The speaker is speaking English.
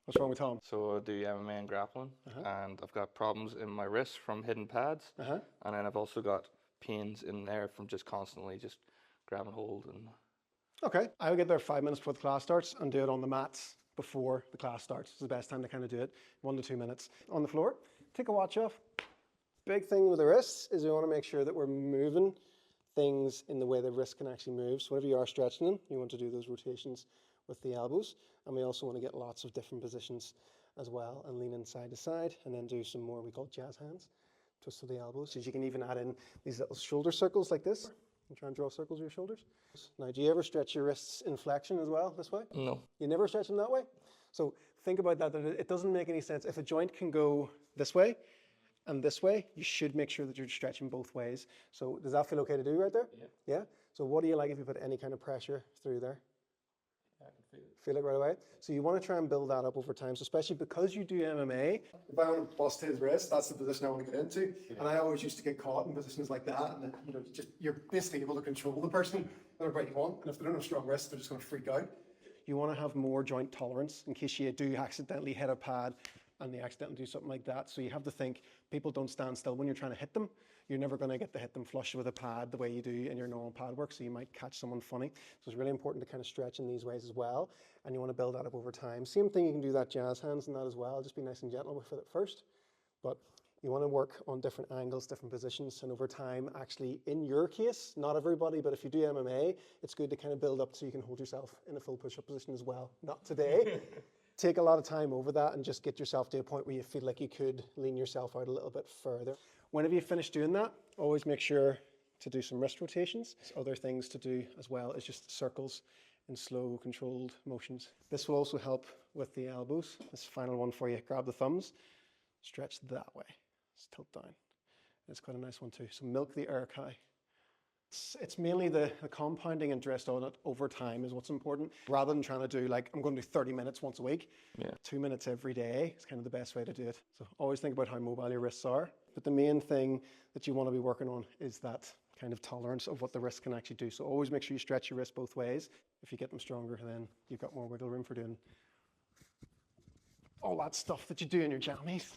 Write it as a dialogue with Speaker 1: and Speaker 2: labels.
Speaker 1: What's wrong with Tom?
Speaker 2: So I do MMA and grappling,
Speaker 1: Uh-huh.
Speaker 2: and I've got problems in my wrists from hidden pads,
Speaker 1: Uh-huh.
Speaker 2: and then I've also got pains in there from just constantly just grabbing hold and.
Speaker 1: Okay. I would get there 5 minutes before the class starts and do it on the mats before the class starts. It's the best time to kind of do it, 1 to 2 minutes. On the floor, take a watch off. Big thing with the wrists is we want to make sure that we're moving things in the way the wrist can actually move. So whenever you are stretching them, you want to do those rotations with the elbows. And we also want to get lots of different positions as well and lean in side to side and then do some more we call jazz hands. Twist of the elbows. So you can even add in these little shoulder circles like this. And try and draw circles with your shoulders. Now, do you ever stretch your wrists in flexion as well, this way?
Speaker 2: No.
Speaker 1: You never stretch them that way? So think about that it doesn't make any sense. If a joint can go this way and this way, you should make sure that you're stretching both ways. So does that feel okay to do right there?
Speaker 2: Yeah.
Speaker 1: Yeah? So what do you like if you put any kind of pressure through there?
Speaker 2: I can feel it.
Speaker 1: Feel it right away? So you want to try and build that up over time. So especially because you do MMA, if I want to bust his wrist, that's the position I want to get into. Yeah. And I always used to get caught in positions like that. And then, you're basically able to control the person whatever you want. And if they don't have strong wrists, they're just going to freak out. You want to have more joint tolerance in case you do accidentally hit a pad and they accidentally do something like that. So you have to think, people don't stand still when you're trying to hit them. You're never going to get to hit them flush with a pad the way you do in your normal pad work, so you might catch someone funny. So it's really important to kind of stretch in these ways as well, and you want to build that up over time. Same thing, you can do that jazz hands and that as well. Just be nice and gentle with it at first, but you want to work on different angles, different positions, and over time, actually, in your case, not everybody, but if you do MMA, it's good to kind of build up so you can hold yourself in a full push-up position as well. Not today. Take a lot of time over that and just get yourself to a point where you feel like you could lean yourself out a little bit further. Whenever you finish doing that, always make sure to do some wrist rotations. Other things to do as well is just circles in slow, controlled motions. This will also help with the elbows. This final one for you. Grab the thumbs, stretch that way. Just tilt down. It's quite a nice one too. So milk the air kai. It's mainly the compounding interest on it over time is what's important, rather than trying to do like, I'm going to do 30 minutes once a week.
Speaker 2: Yeah.
Speaker 1: 2 minutes every day is kind of the best way to do it. So always think about how mobile your wrists are. But the main thing that you want to be working on is that kind of tolerance of what the wrist can actually do. So always make sure you stretch your wrist both ways. If you get them stronger, then you've got more wiggle room for doing all that stuff that you do in your jammies.